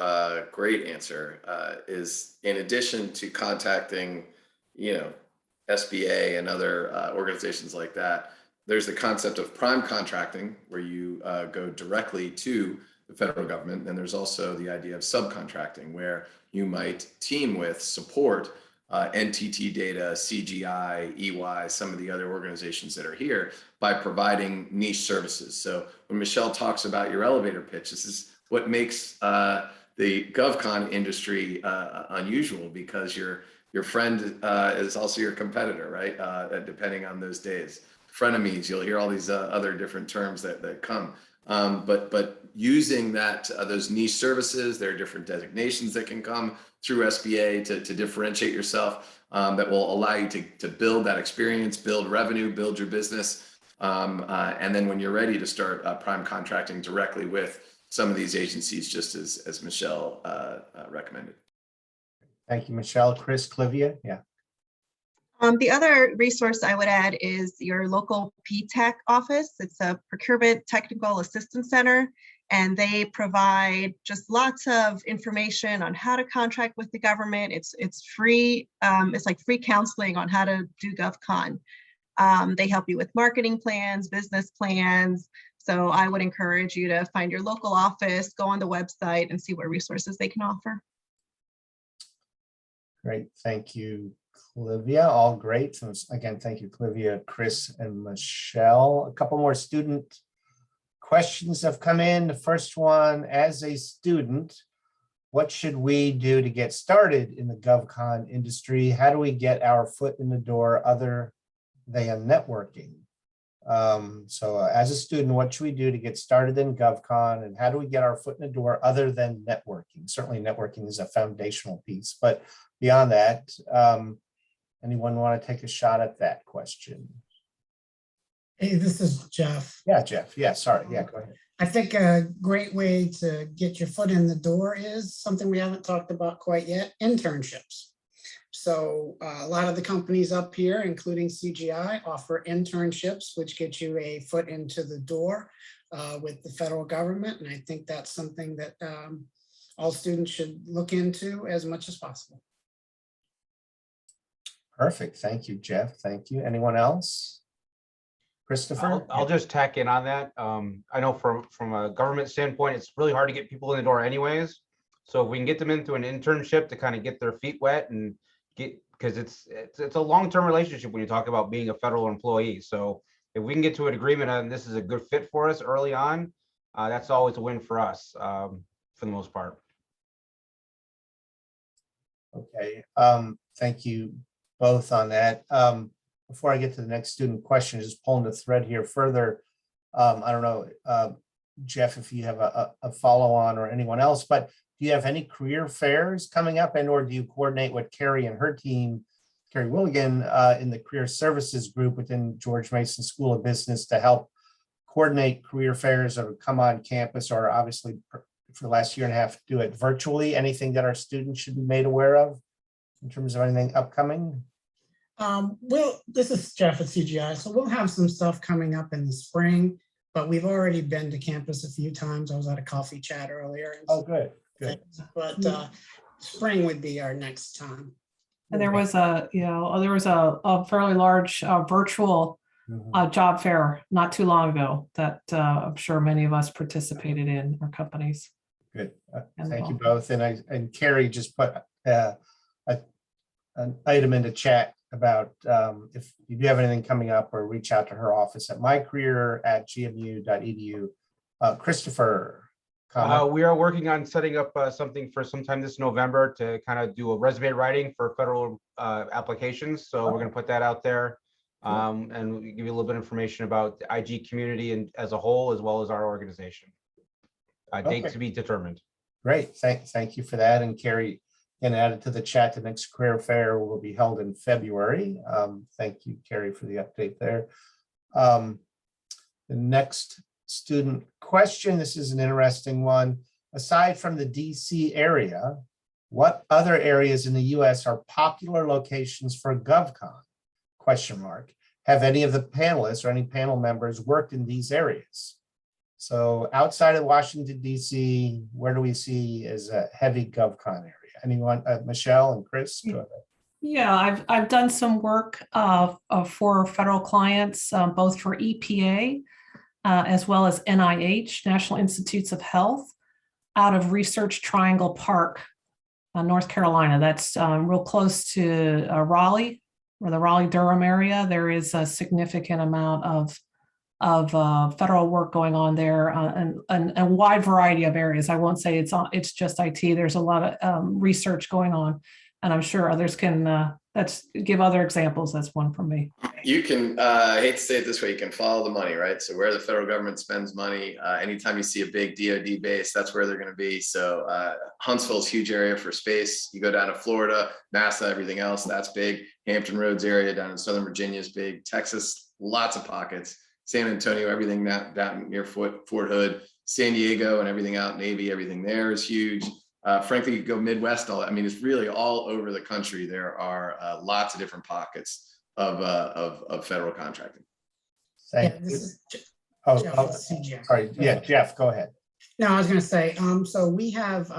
great answer is, in addition to contacting, SBA and other organizations like that, there's the concept of prime contracting, where you go directly to the federal government. And there's also the idea of subcontracting, where you might team with, support NTT Data, CGI, EY, some of the other organizations that are here, by providing niche services. So when Michele talks about your elevator pitch, this is what makes the GovCon industry unusual, because your friend is also your competitor, right? Depending on those days. Frenemies, you'll hear all these other different terms that come. But using those niche services, there are different designations that can come through SBA to differentiate yourself, that will allow you to build that experience, build revenue, build your business. And then when you're ready to start prime contracting directly with some of these agencies, just as Michele recommended. Thank you, Michele. Chris, Clivia, yeah. The other resource I would add is your local PTAC office. It's a Procurement Technical Assistance Center, and they provide just lots of information on how to contract with the government. It's free. It's like free counseling on how to do GovCon. They help you with marketing plans, business plans. So I would encourage you to find your local office, go on the website, and see what resources they can offer. Great, thank you, Clivia. All great. So again, thank you, Clivia, Chris, and Michele. A couple more student questions have come in. The first one: as a student, what should we do to get started in the GovCon industry? How do we get our foot in the door other than networking? So as a student, what should we do to get started in GovCon, and how do we get our foot in the door other than networking? Certainly networking is a foundational piece, but beyond that, anyone want to take a shot at that question? Hey, this is Jeff. Yeah, Jeff. Yeah, sorry. Yeah, go ahead. I think a great way to get your foot in the door is something we haven't talked about quite yet: internships. So a lot of the companies up here, including CGI, offer internships, which get you a foot into the door with the federal government. And I think that's something that all students should look into as much as possible. Perfect. Thank you, Jeff. Thank you. Anyone else? Christopher? I'll just tack in on that. I know from a government standpoint, it's really hard to get people in the door anyways. So if we can get them into an internship to kind of get their feet wet and because it's a long-term relationship when you talk about being a federal employee. So if we can get to an agreement on this is a good fit for us early on, that's always a win for us for the most part. Okay. Thank you both on that. Before I get to the next student question, just pulling the thread here further. I don't know, Jeff, if you have a follow-on, or anyone else, but do you have any career fairs coming up, and or do you coordinate with Carrie and her team, Carrie Willigan, in the career services group within George Mason School of Business, to help coordinate career fairs or come on campus, or obviously for the last year and a half do it virtually? Anything that our students should be made aware of in terms of anything upcoming? Well, this is Jeff at CGI. So we'll have some stuff coming up in the spring, but we've already been to campus a few times. I was at a coffee chat earlier. Oh, good. Good. But spring would be our next time. And there was a fairly large virtual job fair not too long ago that I'm sure many of us participated in, our companies. Good. Thank you both. And Carrie just put an item into chat about if you do have anything coming up, or reach out to her office at mycareer@gmu.edu. Christopher. We are working on setting up something for sometime this November to kind of do a resume writing for federal applications. So we're going to put that out there, and we'll give you a little bit of information about the IG community and as a whole, as well as our organization. Date to be determined. Great. Thank you for that. And Carrie, and added to the chat, the next career fair will be held in February. Thank you, Carrie, for the update there. The next student question, this is an interesting one. Aside from the DC area, what other areas in the US are popular locations for GovCon? Question mark. Have any of the panelists or any panel members worked in these areas? So outside of Washington, DC, where do we see as a heavy GovCon area? Anyone, Michele and Chris? Go ahead. Yeah, I've done some work for federal clients, both for EPA as well as NIH, National Institutes of Health, out of Research Triangle Park, North Carolina. That's real close to Raleigh, or the Raleigh-Durham area. There is a significant amount of federal work going on there, and a wide variety of areas. I won't say it's just IT. There's a lot of research going on, and I'm sure others can give other examples. That's one from me. You can, I hate to say it this way, you can follow the money, right? So where the federal government spends money, anytime you see a big DoD base, that's where they're going to be. So Huntsville's a huge area for space. You go down to Florida, NASA, everything else, that's big. Hampton Roads area down in Southern Virginia is big. Texas, lots of pockets. San Antonio, everything down near Fort Hood, San Diego, and everything out Navy, everything there is huge. Frankly, you go Midwest, I mean, it's really all over the country. There are lots of different pockets of federal contracting. Thank you. This is Sorry. Yeah, Jeff, go ahead. No, I was going to say, so we have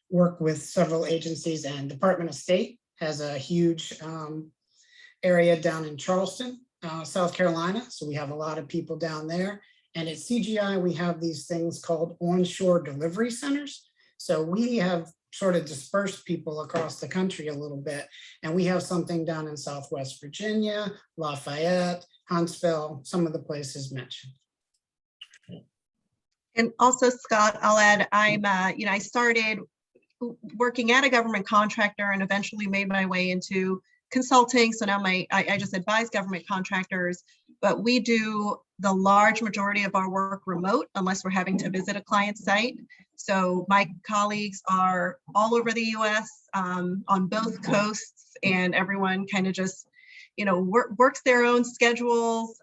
worked with several agencies, and Department of State has a huge area down in Charleston, South Carolina. So we have a lot of people down there. And at CGI, we have these things called onshore delivery centers. So we have sort of dispersed people across the country a little bit. And we have something down in Southwest Virginia, Lafayette, Huntsville, some of the places mentioned. And also, Scott, I'll add, I started working at a government contractor and eventually made my way into consulting. So now I just advise government contractors, but we do the large majority of our work remote unless we're having to visit a client site. So my colleagues are all over the US on both coasts, and everyone kind of just, works their own schedules,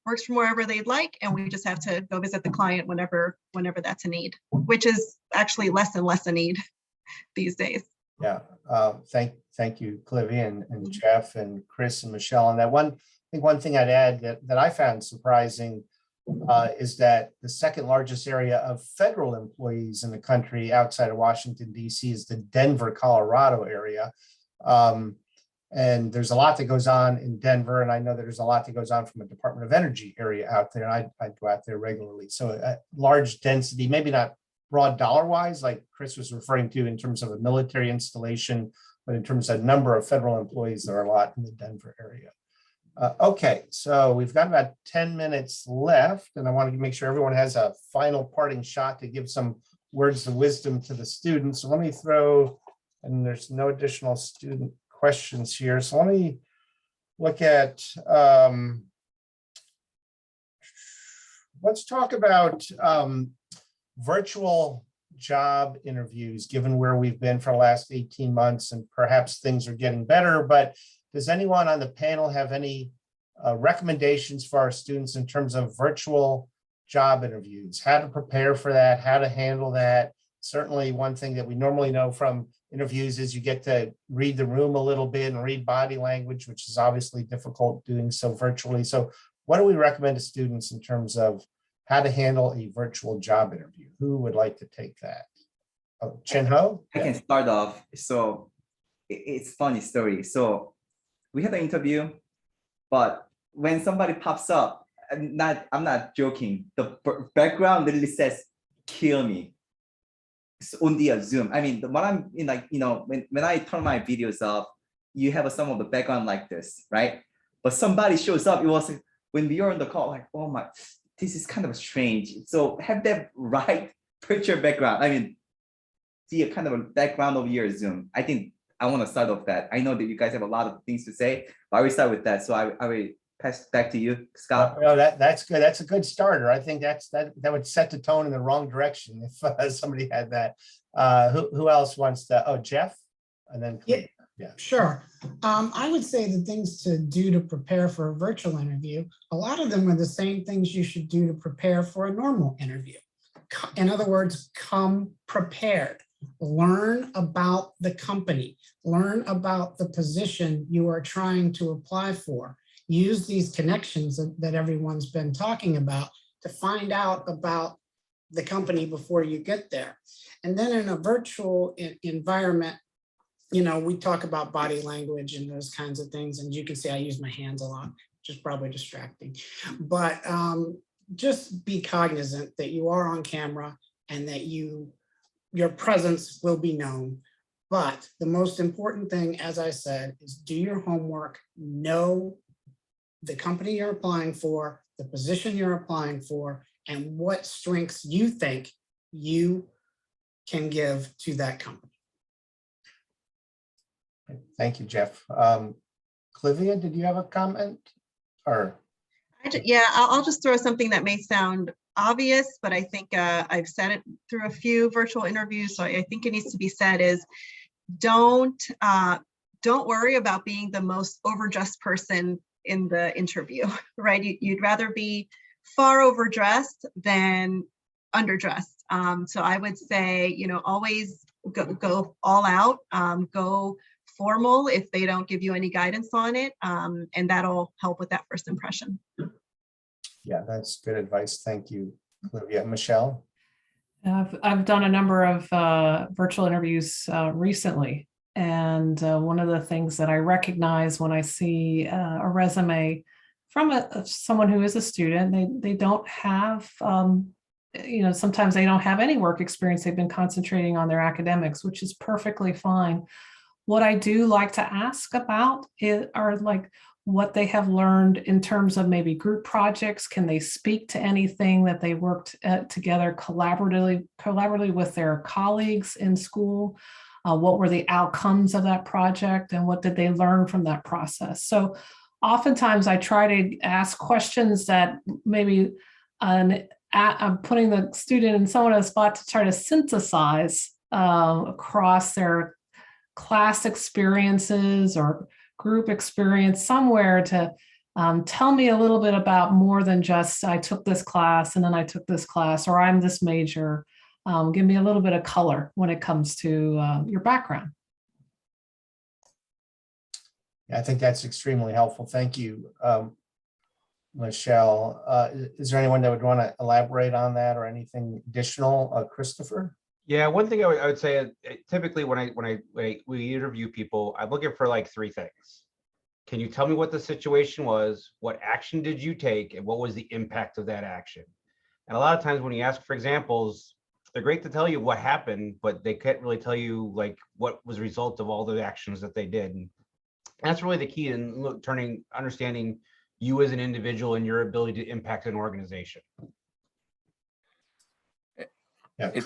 works from wherever they'd like. And we just have to go visit the client whenever that's a need, which is actually less and less a need these days. Yeah, thank you, Clivia and Jeff and Chris and Michele. And I think one thing I'd add that I found surprising is that the second largest area of federal employees in the country outside of Washington, D.C. is the Denver, Colorado area. And there's a lot that goes on in Denver. And I know there's a lot that goes on from a Department of Energy area out there. And I go out there regularly. So a large density, maybe not broad dollar wise, like Chris was referring to in terms of a military installation, but in terms of number of federal employees, there are a lot in the Denver area. Okay, so we've got about 10 minutes left, and I want to make sure everyone has a final parting shot to give some words of wisdom to the students. So let me throw, and there's no additional student questions here. So let me look at, let's talk about virtual job interviews, given where we've been for the last 18 months, and perhaps things are getting better, but does anyone on the panel have any recommendations for our students in terms of virtual job interviews, how to prepare for that, how to handle that? Certainly one thing that we normally know from interviews is you get to read the room a little bit and read body language, which is obviously difficult doing so virtually. So what do we recommend to students in terms of how to handle a virtual job interview? Who would like to take that? Oh, Chin Ho? I can start off. So it's funny story. So we had an interview, but when somebody pops up, I'm not joking. The background literally says, "Kill me." It's on the Zoom. I mean, when I'm in, like, when I turn my videos off, you have some of the background like this, right? But somebody shows up. It was when we were on the call, like, oh my, this is kind of strange. So have that right picture background. I mean, see a kind of a background of your Zoom. I think I want to start off that. I know that you guys have a lot of things to say, but I will start with that. So I will pass back to you, Scott. No, that's good. That's a good starter. I think that would set the tone in the wrong direction if somebody had that. Who else wants to? Oh, Jeff, and then Yeah, sure. I would say the things to do to prepare for a virtual interview, a lot of them are the same things you should do to prepare for a normal interview. In other words, come prepared. Learn about the company. Learn about the position you are trying to apply for. Use these connections that everyone's been talking about to find out about the company before you get there. And then in a virtual environment, we talk about body language and those kinds of things. And you can see I use my hands a lot, which is probably distracting. But just be cognizant that you are on camera and that your presence will be known. But the most important thing, as I said, is do your homework, know the company you're applying for, the position you're applying for, and what strengths you think you can give to that company. Thank you, Jeff. Clivia, did you have a comment? Or Yeah, I'll just throw something that may sound obvious, but I think I've said it through a few virtual interviews, so I think it needs to be said is don't worry about being the most overdressed person in the interview, right? You'd rather be far overdressed than underdressed. So I would say, always go all out, go formal if they don't give you any guidance on it, and that'll help with that first impression. Yeah, that's good advice. Thank you, Olivia. Michele? I've done a number of virtual interviews recently, and one of the things that I recognize when I see a resume from someone who is a student, they don't have, sometimes they don't have any work experience. They've been concentrating on their academics, which is perfectly fine. What I do like to ask about are like what they have learned in terms of maybe group projects. Can they speak to anything that they worked together collaboratively with their colleagues in school? What were the outcomes of that project and what did they learn from that process? So oftentimes I try to ask questions that maybe I'm putting the student in somewhat of a spot to try to synthesize across their class experiences or group experience somewhere to tell me a little bit about more than just I took this class and then I took this class or I'm this major. Give me a little bit of color when it comes to your background. Yeah, I think that's extremely helpful. Thank you, Michele. Is there anyone that would want to elaborate on that or anything additional? Christopher? Yeah, one thing I would say, typically when we interview people, I'm looking for like three things. Can you tell me what the situation was? What action did you take? And what was the impact of that action? And a lot of times when you ask for examples, they're great to tell you what happened, but they can't really tell you like what was the result of all the actions that they did. And that's really the key in understanding you as an individual and your ability to impact an organization. Yeah, it's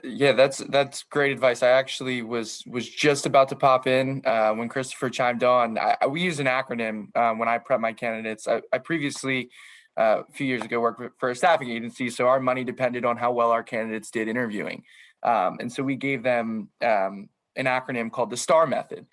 yeah, that's great advice. I actually was just about to pop in when Christopher chimed on. We use an acronym when I prep my candidates. I previously a few years ago worked for a staffing agency, so our money depended on how well our candidates did interviewing, and so we gave them an acronym called the STAR method.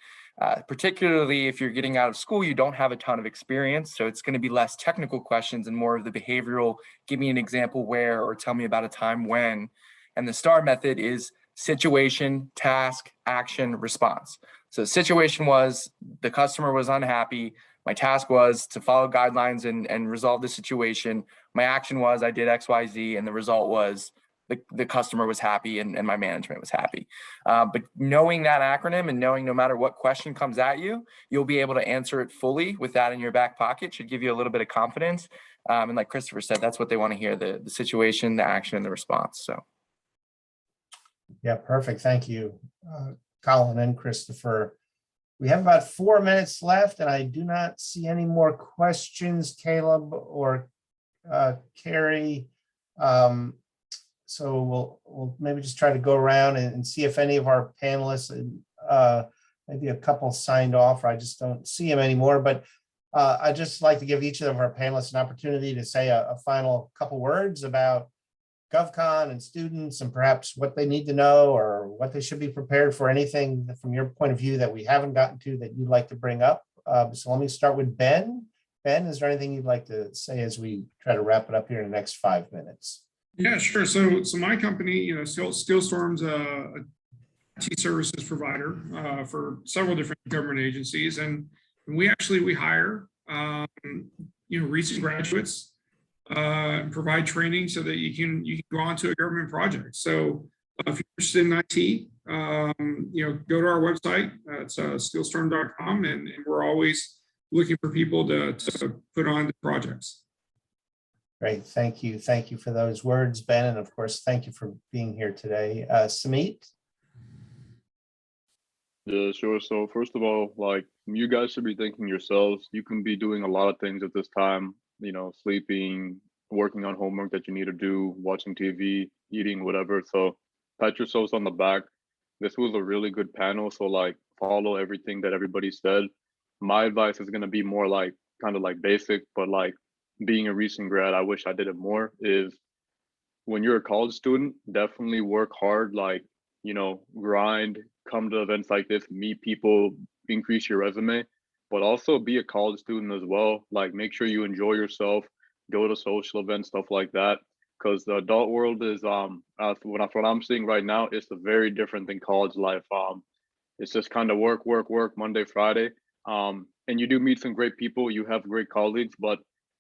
Particularly if you're getting out of school, you don't have a ton of experience, so it's going to be less technical questions and more of the behavioral, give me an example where, or tell me about a time when. And the STAR method is situation, task, action, response. So the situation was the customer was unhappy. My task was to follow guidelines and resolve the situation. My action was I did X, Y, Z, and the result was the customer was happy and my management was happy. But knowing that acronym and knowing no matter what question comes at you, you'll be able to answer it fully with that in your back pocket should give you a little bit of confidence. And like Christopher said, that's what they want to hear, the situation, the action, and the response. So. Yeah, perfect. Thank you, Colin and Christopher. We have about 4 minutes left, and I do not see any more questions, Caleb or Carrie. So we'll maybe just try to go around and see if any of our panelists, maybe a couple signed off, or I just don't see them anymore. But I'd just like to give each of our panelists an opportunity to say a final couple words about GovCon and students and perhaps what they need to know or what they should be prepared for, anything from your point of view that we haven't gotten to that you'd like to bring up. So let me start with Ben. Ben, is there anything you'd like to say as we try to wrap it up here in the next 5 minutes? Yeah, sure. So my company, Skillstorm's a IT services provider for several different government agencies, and we hire recent graduates and provide training so that you can go on to a government project. So if you're interested in IT, go to our website. It's skillstorm.com, and we're always looking for people to put on the projects. Great, thank you. Thank you for those words, Ben. And of course, thank you for being here today. Samir? Yeah, sure. So first of all, like, you guys should be thanking yourselves. You can be doing a lot of things at this time, sleeping, working on homework that you need to do, watching TV, eating, whatever. So pat yourselves on the back. This was a really good panel. So like, follow everything that everybody said. My advice is going to be more like kind of like basic, but like, being a recent grad, I wish I did it more, is when you're a college student, definitely work hard, like, grind, come to events like this, meet people, increase your resume, but also be a college student as well. Like, make sure you enjoy yourself, go to social events, stuff like that. Because the adult world is, what I'm seeing right now, it's very different than college life. It's just kind of work, Monday, Friday. And you do meet some great people, you have great colleagues, but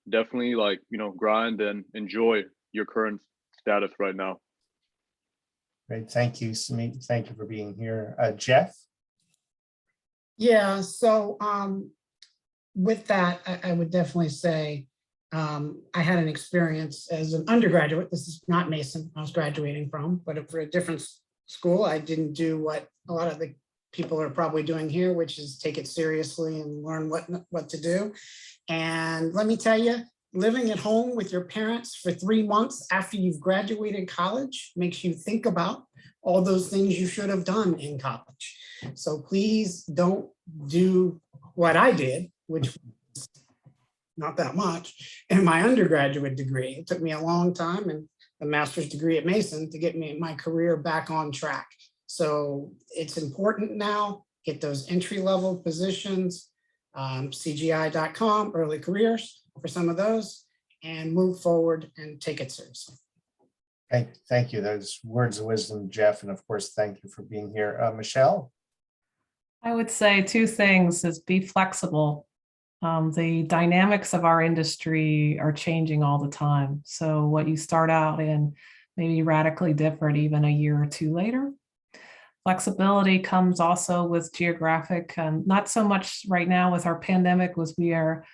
definitely grind and enjoy your current status right now. Great, thank you, Samir. Thank you for being here. Jeff? Yeah, so with that, I would definitely say I had an experience as an undergraduate. This is not Mason I was graduating from, but for a different school. I didn't do what a lot of the people are probably doing here, which is take it seriously and learn what to do. And let me tell you, living at home with your parents for 3 months after you've graduated college makes you think about all those things you should have done in college. So please don't do what I did, which was not that much, in my undergraduate degree. It took me a long time and a master's degree at Mason to get my career back on track. So it's important now, get those entry-level positions, CGI.com, early careers for some of those, and move forward and take it seriously. Thank you. Those words of wisdom, Jeff. And of course, thank you for being here. Michele? I would say 2 things is be flexible. The dynamics of our industry are changing all the time. So what you start out in may be radically different even a year or 2 later. Flexibility comes also with geographic, not so much right now with our pandemic, was we are,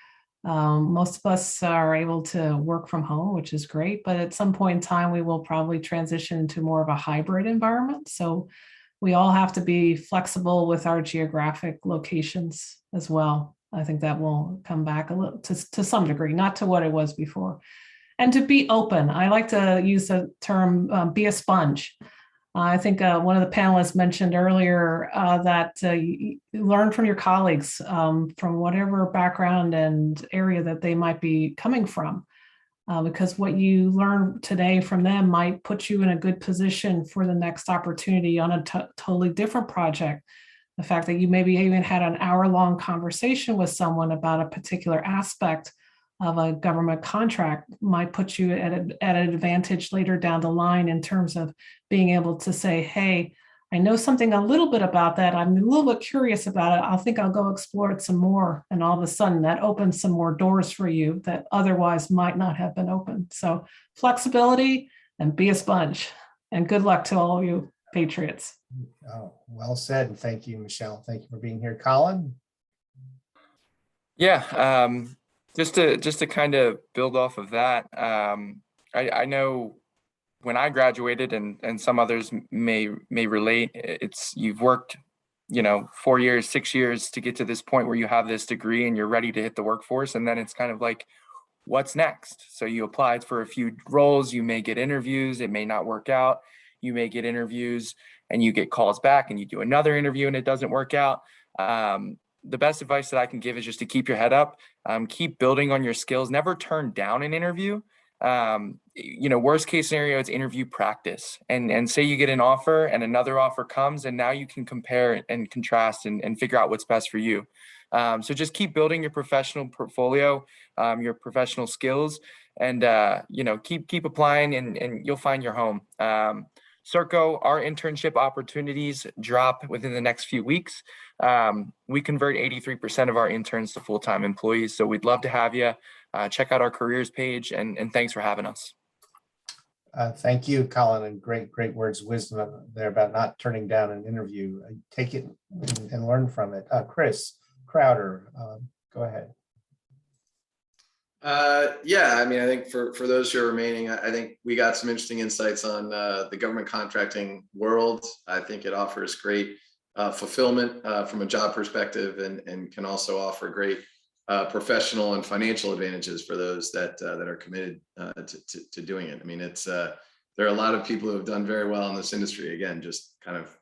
most of us are able to work from home, which is great, but at some point in time, we will probably transition to more of a hybrid environment. So we all have to be flexible with our geographic locations as well. I think that will come back a little to some degree, not to what it was before. And to be open. I like to use the term, be a sponge. I think one of the panelists mentioned earlier that you learn from your colleagues from whatever background and area that they might be coming from, because what you learn today from them might put you in a good position for the next opportunity on a totally different project. The fact that you maybe even had an hour-long conversation with someone about a particular aspect of a government contract might put you at an advantage later down the line in terms of being able to say, hey, I know something a little bit about that. I'm a little bit curious about it. I think I'll go explore it some more. And all of a sudden that opens some more doors for you that otherwise might not have been open. So flexibility, and be a sponge. And good luck to all of you Patriots. Oh, well said. And thank you, Michele. Thank you for being here. Colin? Yeah, just to kind of build off of that, I know when I graduated, and some others may relate, you've worked, 4 years, 6 years to get to this point where you have this degree and you're ready to hit the workforce, and then it's kind of like, what's next? So you applied for a few roles, you may get interviews, it may not work out. You may get interviews and you get calls back, and you do another interview and it doesn't work out. The best advice that I can give is just to keep your head up, keep building on your skills, never turn down an interview. Worst case scenario, it's interview practice, and say you get an offer and another offer comes, and now you can compare and contrast and figure out what's best for you. So just keep building your professional portfolio, your professional skills, and keep applying, and you'll find your home. Serco, our internship opportunities drop within the next few weeks. We convert 83% of our interns to full-time employees, so we'd love to have you. Check out our careers page, and thanks for having us. Thank you, Colin, and great words of wisdom there about not turning down an interview. Take it and learn from it. Chris Crowder, go ahead. Yeah, I mean, I think for those who are remaining, I think we got some interesting insights on the government contracting world. I think it offers great fulfillment from a job perspective, and can also offer great professional and financial advantages for those that are committed to doing it. I mean, there are a lot of people who have done very well in this industry, again, just kind of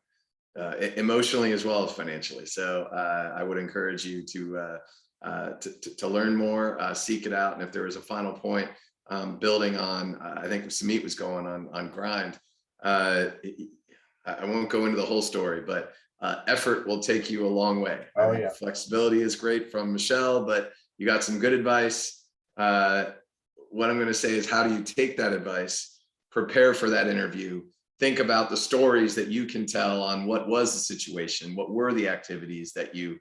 emotionally as well as financially. So I would encourage you to learn more, seek it out. And if there was a final point, building on, I think Samir was going on grind. I won't go into the whole story, but effort will take you a long way. Oh, yeah. Flexibility is great from Michele, but you got some good advice. What I'm going to say is, how do you take that advice, prepare for that interview, think about the stories that you can tell on what was the situation, what were the activities that you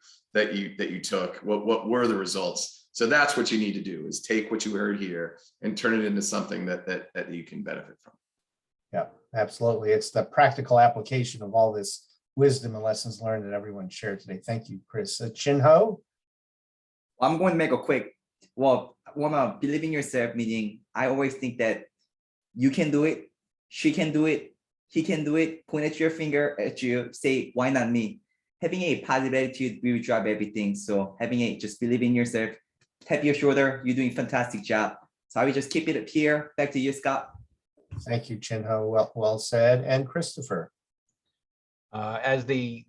took, what were the results. So that's what you need to do, is take what you heard here and turn it into something that you can benefit from. Yeah, absolutely. It's the practical application of all this wisdom and lessons learned that everyone shared today. Thank you, Chris. Chin Ho? I'm going to make a quick, believe in yourself, meaning I always think that you can do it, she can do it, he can do it, point at your finger at you, say, why not me? Having a positive attitude will drive everything. So just believe in yourself, tap your shoulder, you're doing a fantastic job. So I will just keep it up here. Back to you, Scott. Thank you, Chin Ho. Well said. And Christopher? As the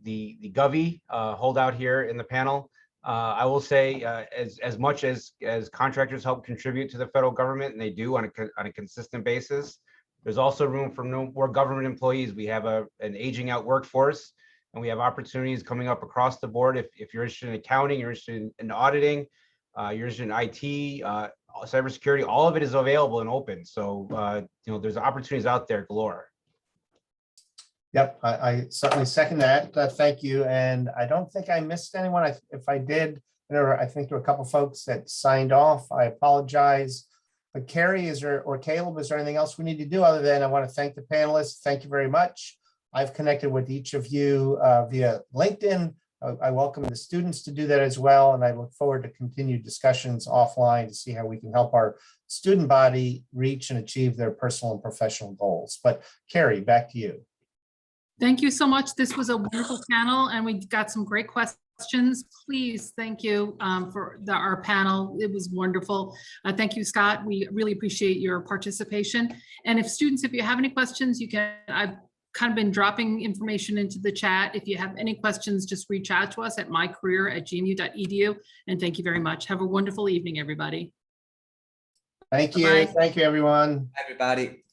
Govy holdout here in the panel, I will say, as much as contractors help contribute to the federal government, and they do on a consistent basis, there's also room for more government employees. We have an aging out workforce, and we have opportunities coming up across the board. If you're interested in accounting, you're interested in auditing, you're interested in IT, cybersecurity, all of it is available and open. So there's opportunities out there galore. Yep, I certainly second that. Thank you. And I don't think I missed anyone. If I did, I think there were a couple folks that signed off. I apologize. But Carrie, or Caleb, is there anything else we need to do other than I want to thank the panelists? Thank you very much. I've connected with each of you via LinkedIn. I welcome the students to do that as well. And I look forward to continued discussions offline to see how we can help our student body reach and achieve their personal and professional goals. But Carrie, back to you. Thank you so much. This was a wonderful panel, and we got some great questions. Please, thank you for our panel. It was wonderful. Thank you, Scott. We really appreciate your participation. And if you have any questions, I've kind of been dropping information into the chat. If you have any questions, just reach out to us at mycareer@gmu.edu. And thank you very much. Have a wonderful evening, everybody. Thank you. Bye-bye. Thank you, everyone. Everybody.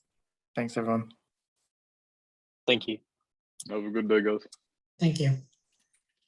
Thanks, everyone. Thank you. Have a good day, guys. Thank you.